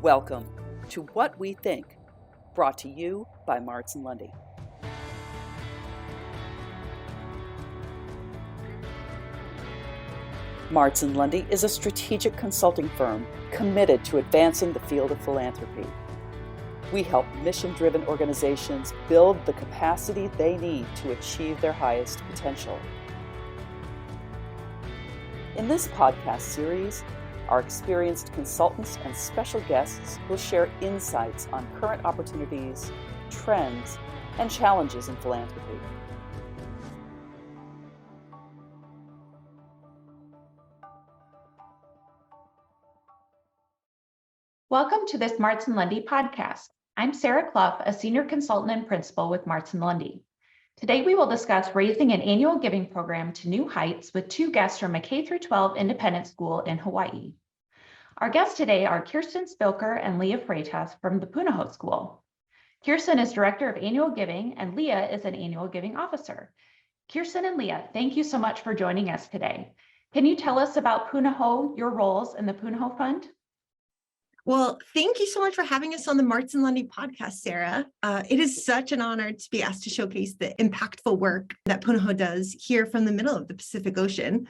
Welcome to What We Think, brought to you by Marts&Lundy. Marts&Lundy is a strategic consulting firm committed to advancing the field of philanthropy. We help mission-driven organizations build the capacity they need to achieve their highest potential. In this podcast series, our experienced consultants and special guests will share insights on current opportunities, trends, and challenges in philanthropy. Welcome to this Marts&Lundy podcast. I'm Sarah Clough, a senior consultant and principal with Marts&Lundy. Today, we will discuss raising an annual giving program to new heights with two guests from a K-12 independent school in Hawaii. Our guests today are Kirsten Spilker and Leah Freitas from the Punahou School. Kirsten is Director of Annual Giving and Leah is an Annual Giving Officer. Kirsten and Leah, thank you so much for joining us today. Can you tell us about Punahou, your roles in the Punahou Fund? Well, thank you so much for having us on the Marts&Lundy podcast, Sarah. It is such an honor to be asked to showcase the impactful work that Punahou does here from the middle of the Pacific Ocean.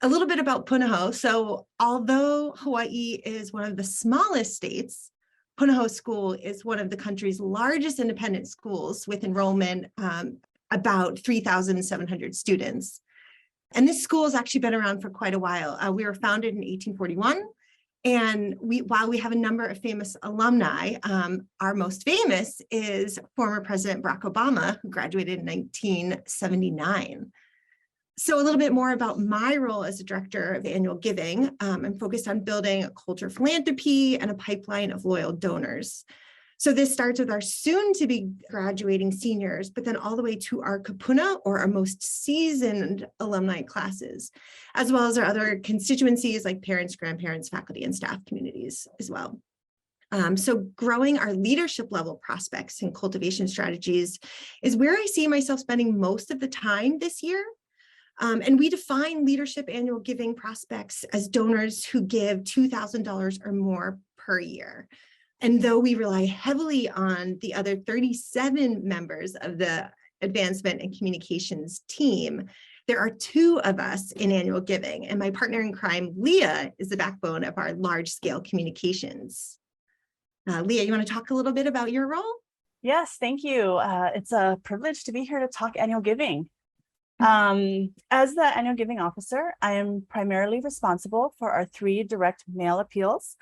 A little bit about Punahou. So although Hawaii is one of the smallest states, Punahou School is one of the country's largest independent schools with enrollment about 3,700 students. And this school has actually been around for quite a while. We were founded in 1841. And while we have a number of famous alumni, our most famous is former President Barack Obama, who graduated in 1979. So a little bit more about my role as a director of annual giving. I'm focused on building a culture of philanthropy and a pipeline of loyal donors. So this starts with our soon-to-be graduating seniors, but then all the way to our kapuna, or our most seasoned alumni classes, as well as our other constituencies like parents, grandparents, faculty, and staff communities as well. So growing our leadership level prospects and cultivation strategies is where I see myself spending most of the time this year. And we define leadership annual giving prospects as donors who give $2,000 or more per year. And though we rely heavily on the other 37 members of the advancement and communications team, there are two of us in annual giving, and my partner in crime, Leah, is the backbone of our large-scale communications. Leah, you want to talk a little bit about your role? Yes, thank you. It's a privilege to be here to talk annual giving. As the annual giving officer, I am primarily responsible for our 3 direct mail appeals,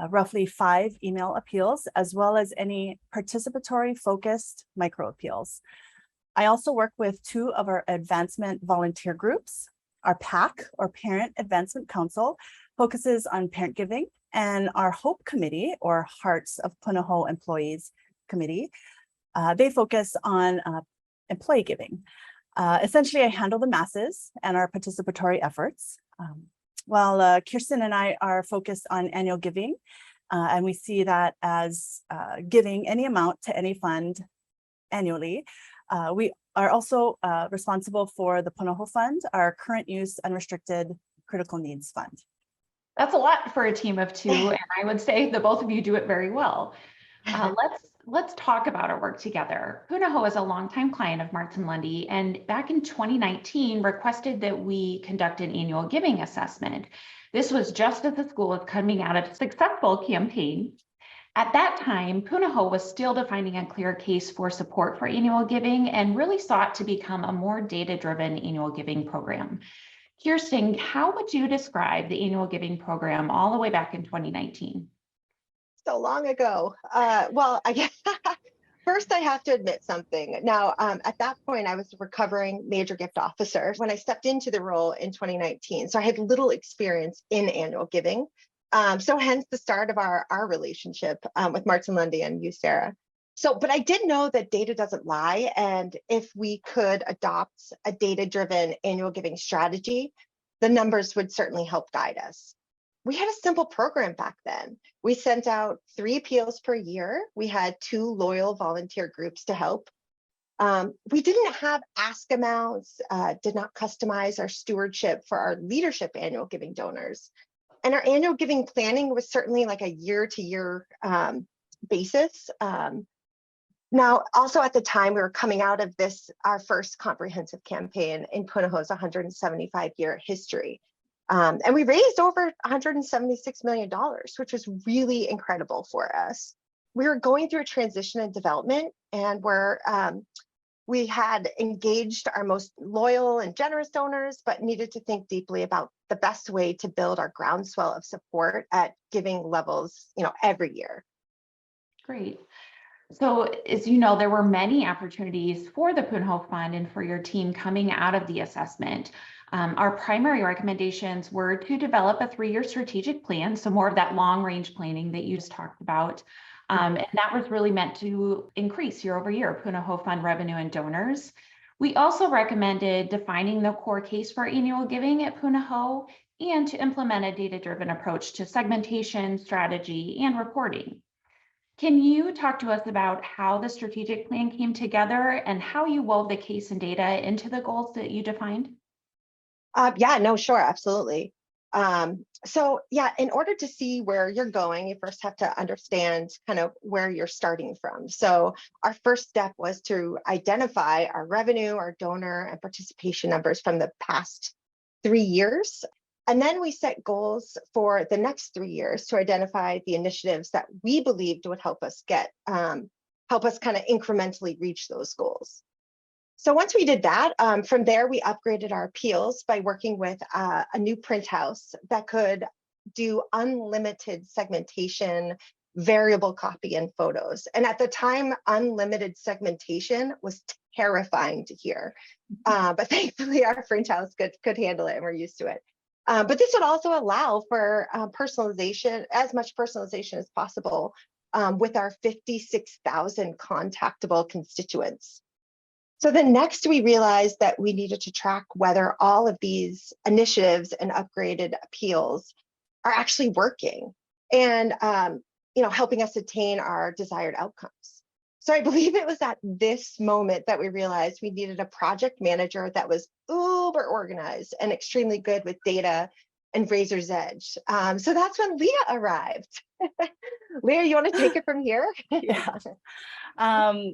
roughly 5 email appeals, as well as any participatory focused micro appeals. I also work with 2 of our advancement volunteer groups. Our PAC, or Parent Advancement Council, focuses on parent giving, and our HOPE Committee, or Hearts of Punahou Employees Committee, they focus on employee giving. Essentially, I handle the masses and our participatory efforts. While Kirsten and I are focused on annual giving, and we see that as giving any amount to any fund annually. We are also responsible for the Punahou Fund, our current use unrestricted critical needs fund. That's a lot for a team of 2, and I would say the both of you do it very well. Let's talk about our work together. Punahou is a longtime client of Marts&Lundy, and back in 2019 requested that we conduct an annual giving assessment. This was just as the school was coming out of a successful campaign. At that time, Punahou was still defining a clear case for support for annual giving and really sought to become a more data-driven annual giving program. Kirsten, how would you describe the annual giving program all the way back in 2019? So long ago. Well, I guess first I have to admit something. Now, at that point, I was a recovering major gift officer when I stepped into the role in 2019. So I had little experience in annual giving. So hence the start of our relationship with Marts&Lundy and you, Sarah. But I did know that data doesn't lie. And if we could adopt a data-driven annual giving strategy, the numbers would certainly help guide us. We had a simple program back then. We sent out 3 appeals per year. We had 2 loyal volunteer groups to help. We didn't have ask amounts, did not customize our stewardship for our leadership annual giving donors. And our annual giving planning was certainly like a year-to-year basis. Now, also at the time, we were coming out of our first comprehensive campaign in Punahou's 175-year history. And we raised over $176 million, which was really incredible for us. We were going through a transition and development, and we had engaged our most loyal and generous donors, but needed to think deeply about the best way to build our groundswell of support at giving levels, every year. Great. So as you know, there were many opportunities for the Punahou Fund and for your team coming out of the assessment. Our primary recommendations were to develop a 3-year strategic plan, so more of that long-range planning that you just talked about. And that was really meant to increase year over year Punahou Fund revenue and donors. We also recommended defining the core case for annual giving at Punahou and to implement a data-driven approach to segmentation, strategy, and reporting. Can you talk to us about how the strategic plan came together and how you wove the case and data into the goals that you defined? Yeah, no, sure, absolutely. So yeah, in order to see where you're going, you first have to understand kind of where you're starting from. So our first step was to identify our revenue, our donor, and participation numbers from the past 3 years. And then we set goals for the next 3 years to identify the initiatives that we believed would help us kind of incrementally reach those goals. So once we did that, from there, we upgraded our appeals by working with a new print house that could do unlimited segmentation, variable copy, and photos. And at the time, unlimited segmentation was terrifying to hear. But thankfully, our print house could handle it, and we're used to it. But this would also allow for personalization, as much personalization as possible with our 56,000 contactable constituents. So then next we realized that we needed to track whether all of these initiatives and upgraded appeals are actually working and helping us attain our desired outcomes. So I believe it was at this moment that we realized we needed a project manager that was uber organized and extremely good with data and razor's edge. So that's when Leah arrived. Leah, you want to take it from here? Yeah.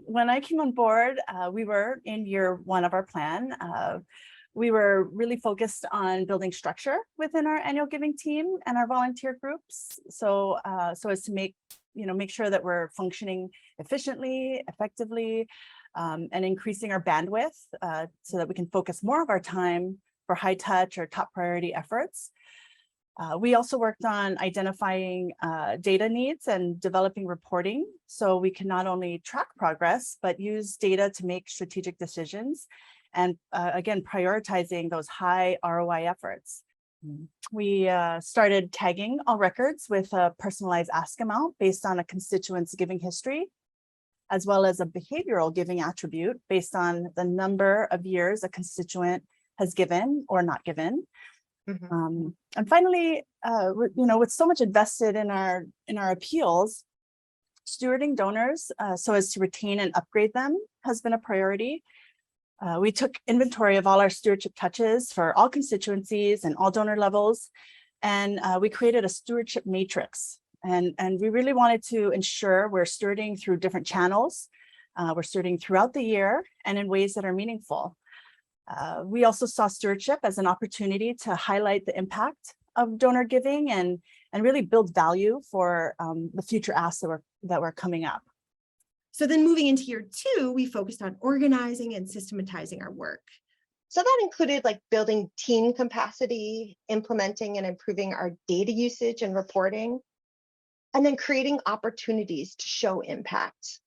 When I came on board, we were in year 1 of our plan. We were really focused on building structure within our annual giving team and our volunteer groups. So as to make sure that we're functioning efficiently, effectively, and increasing our bandwidth so that we can focus more of our time for high touch or top priority efforts. We also worked on identifying data needs and developing reporting so we can not only track progress, but use data to make strategic decisions and again, prioritizing those high ROI efforts. We started tagging all records with a personalized ask amount based on a constituent's giving history, as well as a behavioral giving attribute based on the number of years a constituent has given or not given. Mm-hmm. And finally, with so much invested in our appeals, stewarding donors so as to retain and upgrade them has been a priority. We took inventory of all our stewardship touches for all constituencies and all donor levels, and we created a stewardship matrix. And we really wanted to ensure we're stewarding through different channels. We're stewarding throughout the year and in ways that are meaningful. We also saw stewardship as an opportunity to highlight the impact of donor giving and really build value for the future asks that were coming up. So then moving into year 2, we focused on organizing and systematizing our work. So that included building team capacity, implementing and improving our data usage and reporting, and then creating opportunities to show impact.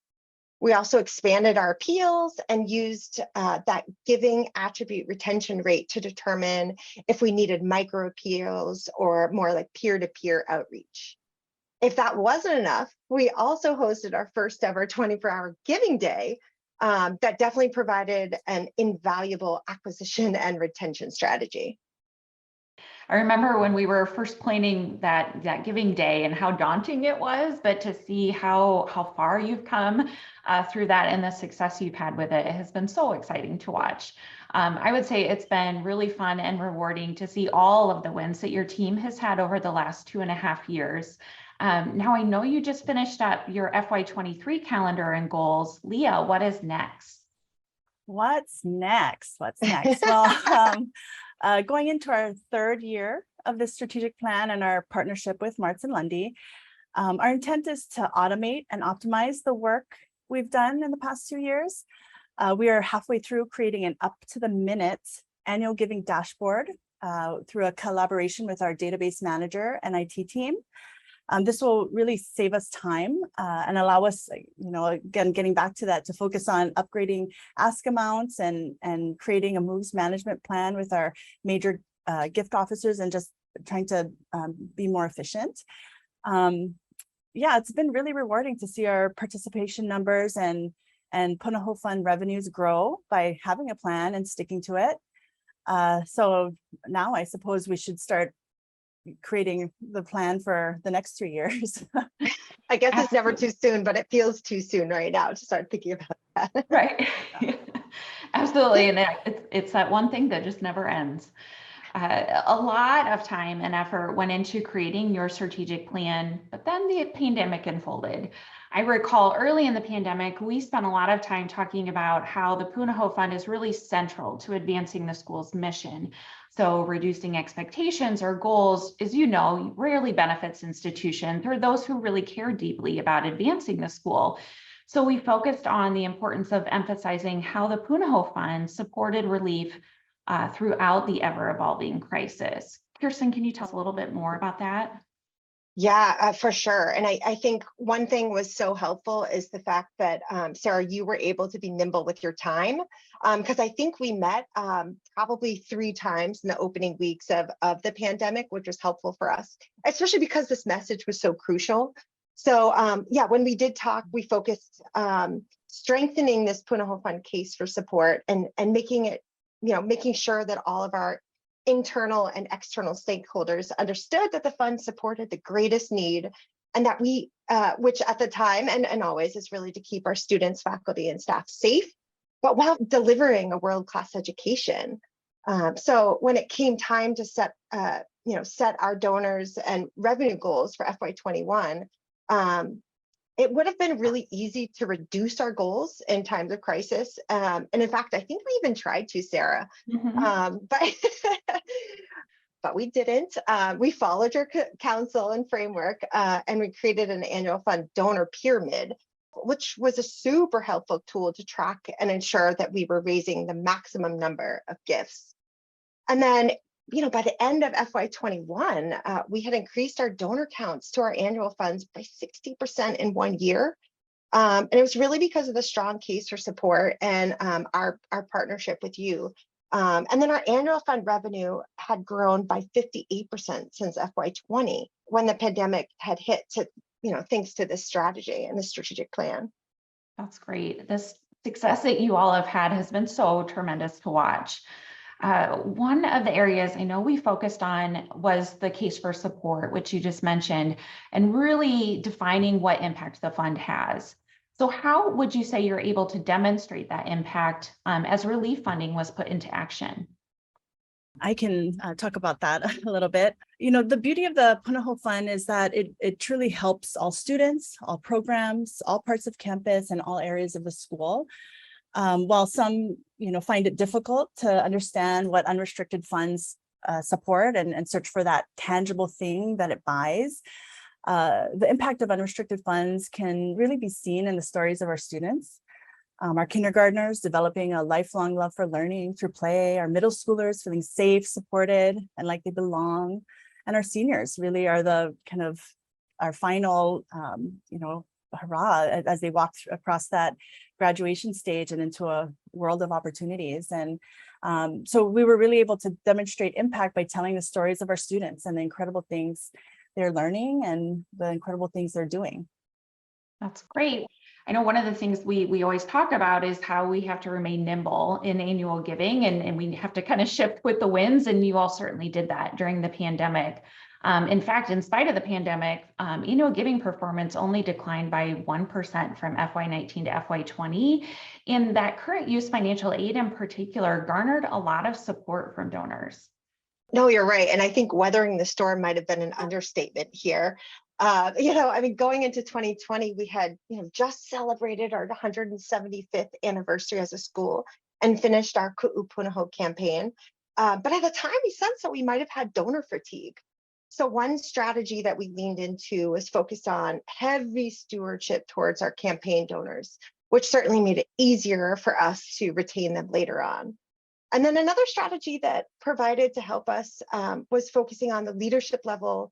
We also expanded our appeals and used that giving attribute retention rate to determine if we needed micro appeals or more like peer-to-peer outreach. If that wasn't enough, we also hosted our first ever 24-hour giving day that definitely provided an invaluable acquisition and retention strategy. I remember when we were first planning that giving day and how daunting it was, but to see how far you've come through that and the success you've had with it, it has been so exciting to watch. I would say it's been really fun and rewarding to see all of the wins that your team has had over the last 2.5 years. Now I know you just finished up your FY23 calendar and goals. Leah, what is next? What's next? Well, going into our 3rd year of the strategic plan and our partnership with Marts&Lundy, our intent is to automate and optimize the work we've done in the past 2 years. We are halfway through creating an up-to-the-minute annual giving dashboard through a collaboration with our database manager and IT team. This will really save us time and allow us, again, getting back to that, to focus on upgrading ask amounts and creating a moves management plan with our major gift officers and just trying to be more efficient. Yeah, it's been really rewarding to see our participation numbers and Punahou Fund revenues grow by having a plan and sticking to it. So now I suppose we should start creating the plan for the next 3 years. I guess it's never too soon, but it feels too soon right now to start thinking about that. Right. Absolutely. And it's that one thing that just never ends. A lot of time and effort went into creating your strategic plan, but then the pandemic unfolded. I recall early in the pandemic, we spent a lot of time talking about how the Punahou Fund is really central to advancing the school's mission. So reducing expectations or goals, as you know, rarely benefits institutions or those who really care deeply about advancing the school. So we focused on the importance of emphasizing how the Punahou Fund supported relief throughout the ever-evolving crisis. Kirsten, can you tell us a little bit more about that? Yeah, for sure. And I think one thing was so helpful is the fact that, Sarah, you were able to be nimble with your time, because I think we met probably 3 times in the opening weeks of the pandemic, which was helpful for us, especially because this message was so crucial. So yeah, when we did talk, we focused strengthening this Punahou Fund case for support and making it, making sure that all of our internal and external stakeholders understood that the fund supported the greatest need, and that we, which at the time and always is really to keep our students, faculty, and staff safe, but while delivering a world-class education. So when it came time to set our donors and revenue goals for FY21, it would have been really easy to reduce our goals in times of crisis. And in fact, I think we even tried to, Sarah, but we didn't. We followed your counsel and framework, and we created an annual fund donor pyramid, which was a super helpful tool to track and ensure that we were raising the maximum number of gifts. And then, by the end of FY21, we had increased our donor counts to our annual funds by 60% in 1 year. And it was really because of the strong case for support and our partnership with you. And then our annual fund revenue had grown by 58% since FY20, when the pandemic had hit, to, thanks to this strategy and the strategic plan. That's great. This success that you all have had has been so tremendous to watch. One of the areas I know we focused on was the case for support, which you just mentioned, and really defining what impact the fund has. So how would you say you're able to demonstrate that impact as relief funding was put into action? I can talk about that a little bit. The beauty of the Punahou Fund is that it truly helps all students, all programs, all parts of campus, and all areas of the school. While some, find it difficult to understand what unrestricted funds support and search for that tangible thing that it buys, the impact of unrestricted funds can really be seen in the stories of our students. Our kindergartners developing a lifelong love for learning through play, our middle schoolers feeling safe, supported, and like they belong, and our seniors really are the kind of our final, hurrah as they walk across that graduation stage and into a world of opportunities. And so we were really able to demonstrate impact by telling the stories of our students and the incredible things they're learning and the incredible things they're doing. That's great. I know one of the things we always talk about is how we have to remain nimble in annual giving, and we have to kind of shift with the winds, and you all certainly did that during the pandemic. In fact, in spite of the pandemic, annual giving performance only declined by 1% from FY19 to FY20. And that current use financial aid in particular garnered a lot of support from donors. No, you're right. And I think weathering the storm might have been an understatement here. Going into 2020, we had, just celebrated our 175th anniversary as a school and finished our Ku'u Punahou campaign. But at the time, we sensed that we might have had donor fatigue. So one strategy that we leaned into was focused on heavy stewardship towards our campaign donors, which certainly made it easier for us to retain them later on. And then another strategy that provided to help us was focusing on the leadership level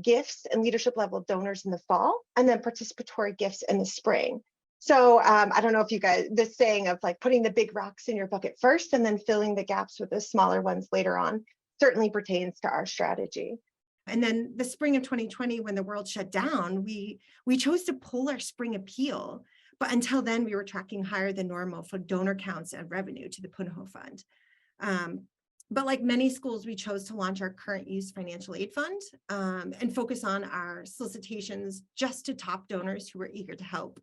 gifts and leadership level donors in the fall, and then participatory gifts in the spring. So I don't know if you guys, this saying of like putting the big rocks in your bucket first and then filling the gaps with the smaller ones later on certainly pertains to our strategy. And then the spring of 2020, when the world shut down, we chose to pull our spring appeal. But until then, we were tracking higher than normal for donor counts and revenue to the Punahou Fund. But like many schools, we chose to launch our current use financial aid fund and focus on our solicitations just to top donors who were eager to help,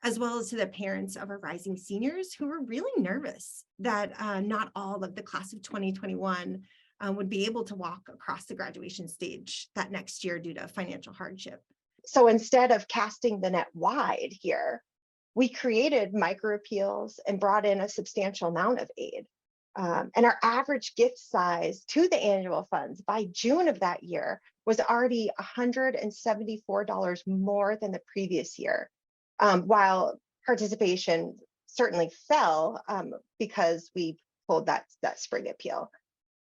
as well as to the parents of our rising seniors who were really nervous that not all of the class of 2021 would be able to walk across the graduation stage that next year due to financial hardship. So instead of casting the net wide here, we created micro appeals and brought in a substantial amount of aid. And our average gift size to the annual funds by June of that year was already $174 more than the previous year, while participation certainly fell because we pulled that spring appeal.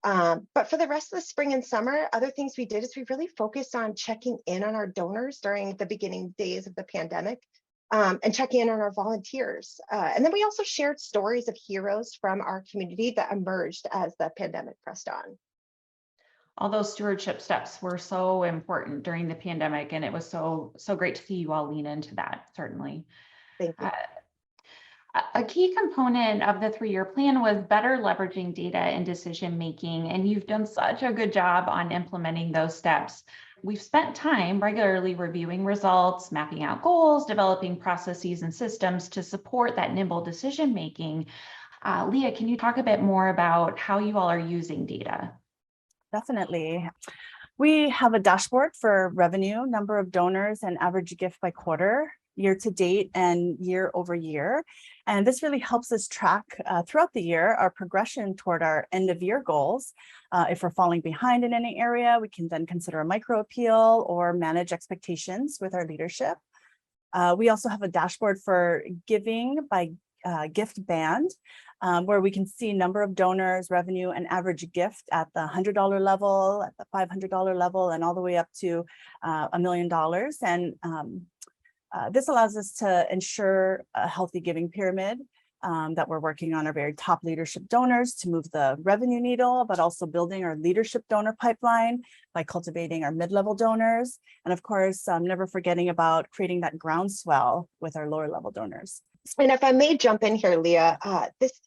But for the rest of the spring and summer, other things we did is we really focused on checking in on our donors during the beginning days of the pandemic. And checking in on our volunteers. And then we also shared stories of heroes from our community that emerged as the pandemic pressed on. All those stewardship steps were so important during the pandemic, and it was so great to see you all lean into that, certainly. Thank you. A key component of the 3-year plan was better leveraging data and decision making, and you've done such a good job on implementing those steps. We've spent time regularly reviewing results, mapping out goals, developing processes and systems to support that nimble decision making. Leah, can you talk a bit more about how you all are using data? Definitely. We have a dashboard for revenue, number of donors, and average gift by quarter, year to date and year over year. And this really helps us track throughout the year our progression toward our end of year goals. If we're falling behind in any area, we can then consider a micro appeal or manage expectations with our leadership. We also have a dashboard for giving by gift band, where we can see number of donors, revenue, and average gift at the $100 level, at the $500 level, and all the way up to $1 million. And this allows us to ensure a healthy giving pyramid, that we're working on our very top leadership donors to move the revenue needle, but also building our leadership donor pipeline by cultivating our mid-level donors. And of course, never forgetting about creating that groundswell with our lower level donors. And if I may jump in here, Leah, this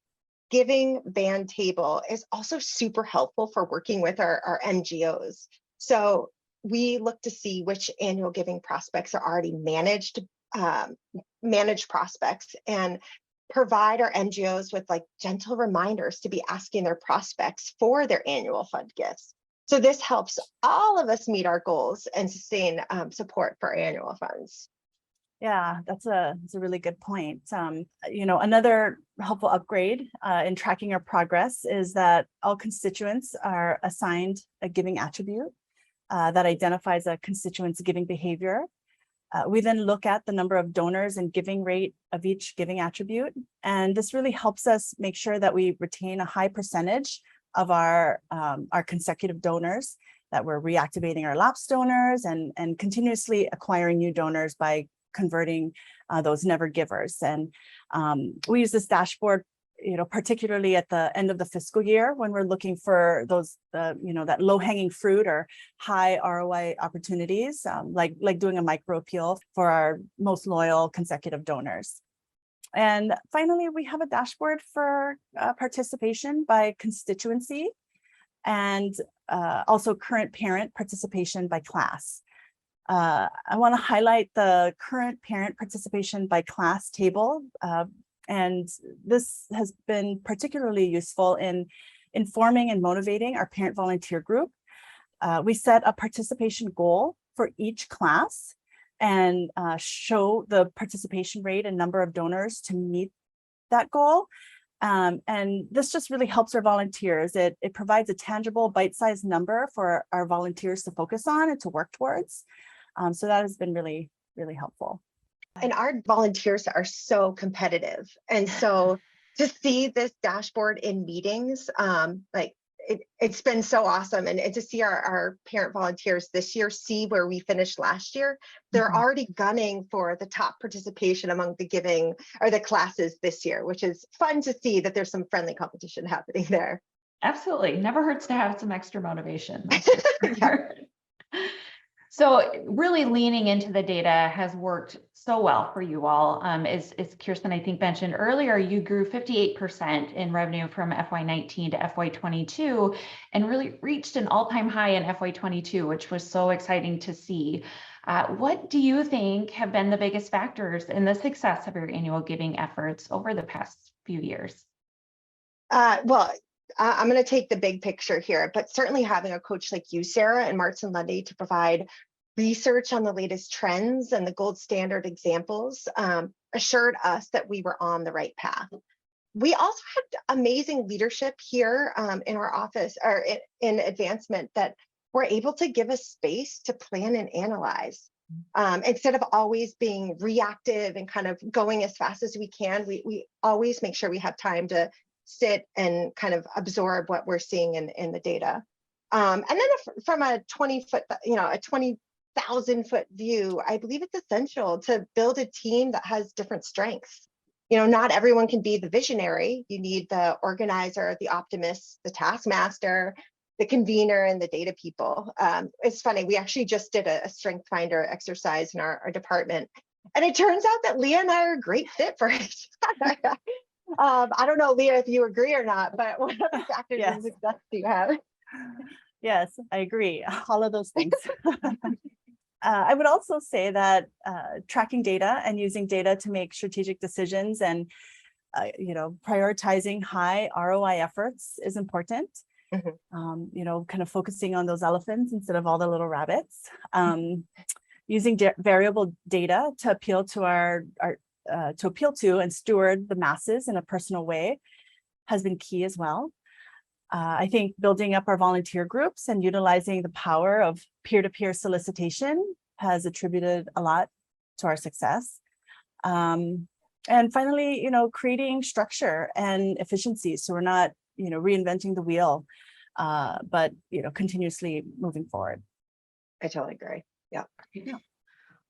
giving band table is also super helpful for working with our NGOs. So we look to see which annual giving prospects are already managed prospects and provide our NGOs with like gentle reminders to be asking their prospects for their annual fund gifts. So this helps all of us meet our goals and sustain support for annual funds. Yeah, that's a really good point. Another helpful upgrade in tracking our progress is that all constituents are assigned a giving attribute that identifies a constituent's giving behavior. We then look at the number of donors and giving rate of each giving attribute. And this really helps us make sure that we retain a high percentage of our consecutive donors, that we're reactivating our lapsed donors and continuously acquiring new donors by converting those never givers. And we use this dashboard particularly at the end of the fiscal year when we're looking for those, that low-hanging fruit or high ROI opportunities, like doing a micro appeal for our most loyal consecutive donors. And finally, we have a dashboard for participation by constituency and also current parent participation by class. I want to highlight the current parent participation by class table. And this has been particularly useful in informing and motivating our parent volunteer group. We set a participation goal for each class and show the participation rate and number of donors to meet that goal. And this just really helps our volunteers. It provides a tangible bite-sized number for our volunteers to focus on and to work towards. So that has been really, really helpful. And our volunteers are so competitive. And so to see this dashboard in meetings, it's been so awesome. And to see our parent volunteers this year see where we finished last year, they're already gunning for the top participation among the giving or the classes this year, which is fun to see that there's some friendly competition happening there. Absolutely. Never hurts to have some extra motivation. So really leaning into the data has worked so well for you all. As Kirsten, I think, mentioned earlier, you grew 58% in revenue from FY19 to FY22 and really reached an all-time high in FY22, which was so exciting to see. What do you think have been the biggest factors in the success of your annual giving efforts over the past few years? I'm going to take the big picture here, but certainly having a coach like you, Sarah, and Marts&Lundy to provide research on the latest trends and the gold standard examples assured us that we were on the right path. We also had amazing leadership here in our office or in advancement that were able to give us space to plan and analyze. Instead of always being reactive and kind of going as fast as we can, we always make sure we have time to sit and kind of absorb what we're seeing in the data. And then from a 20,000-foot view, I believe it's essential to build a team that has different strengths. Not everyone can be the visionary. You need the organizer, the optimist, the taskmaster, the convener, and the data people. It's funny, we actually just did a strength finder exercise in our department. And it turns out that Leah and I are a great fit for each other. I don't know, Leah, if you agree or not, but what other factors of success do you have? Yes, I agree. All of those things. I would also say that tracking data and using data to make strategic decisions and prioritizing high ROI efforts is important. Kind of focusing on those elephants instead of all the little rabbits. Using variable data to appeal to and steward the masses in a personal way has been key as well. I think building up our volunteer groups and utilizing the power of peer-to-peer solicitation has attributed a lot to our success. And finally, creating structure and efficiency so we're not, reinventing the wheel, but, continuously moving forward. I totally agree. Yeah.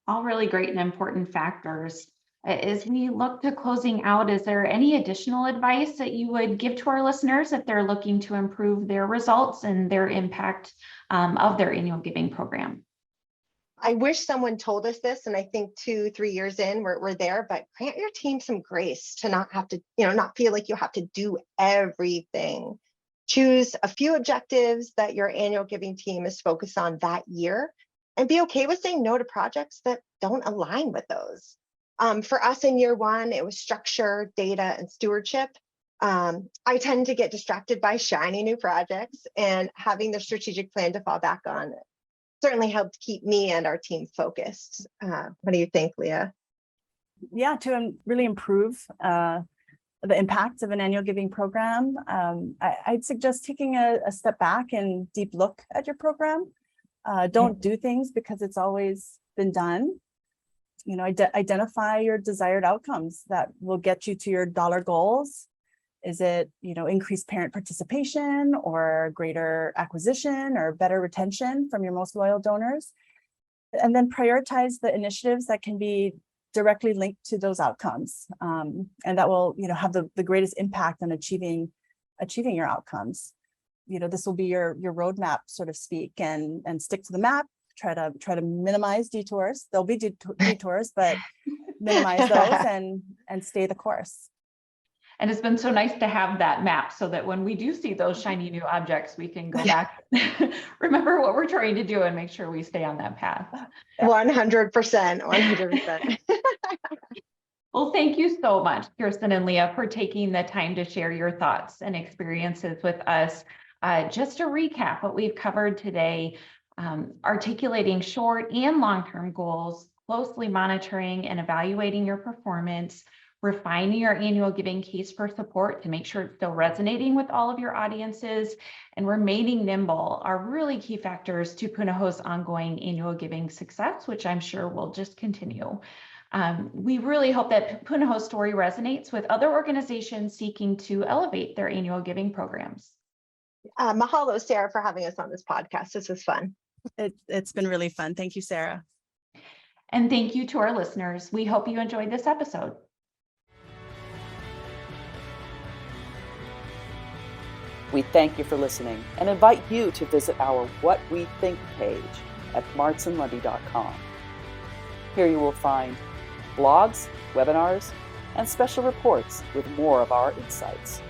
All really great and important factors. As we look to closing out, is there any additional advice that you would give to our listeners if they're looking to improve their results and their impact of their annual giving program? I wish someone told us this, and I think 2-3 years in, we're there, but grant your team some grace to not have to, not feel like you have to do everything. Choose a few objectives that your annual giving team is focused on that year, and be okay with saying no to projects that don't align with those. For us in year one, it was structure, data, and stewardship. I tend to get distracted by shiny new projects, and having the strategic plan to fall back on certainly helped keep me and our team focused. What do you think, Leah? Yeah, to really improve the impact of an annual giving program, I'd suggest taking a step back and deep look at your program. Don't do things because it's always been done. Identify your desired outcomes that will get you to your dollar goals. Is it, increased parent participation or greater acquisition or better retention from your most loyal donors? And then prioritize the initiatives that can be directly linked to those outcomes. And that will, have the greatest impact on achieving your outcomes. This will be your roadmap, so to speak, and stick to the map. Try to minimize detours. There'll be detours, but minimize those and stay the course. And it's been so nice to have that map so that when we do see those shiny new objects, we can go back, remember what we're trying to do and make sure we stay on that path. 100%, 100%. Well, thank you so much, Kirsten and Leah, for taking the time to share your thoughts and experiences with us. Just to recap what we've covered today, articulating short and long-term goals, closely monitoring and evaluating your performance, refining your annual giving case for support to make sure it's still resonating with all of your audiences, and remaining nimble are really key factors to Punahou's ongoing annual giving success, which I'm sure will just continue. We really hope that Punahou's story resonates with other organizations seeking to elevate their annual giving programs. Mahalo, Sarah, for having us on this podcast. This was fun. It's been really fun. Thank you, Sarah. And thank you to our listeners. We hope you enjoyed this episode. We thank you for listening and invite you to visit our What We Think page at martsandlundy.com. Here you will find blogs, webinars, and special reports with more of our insights.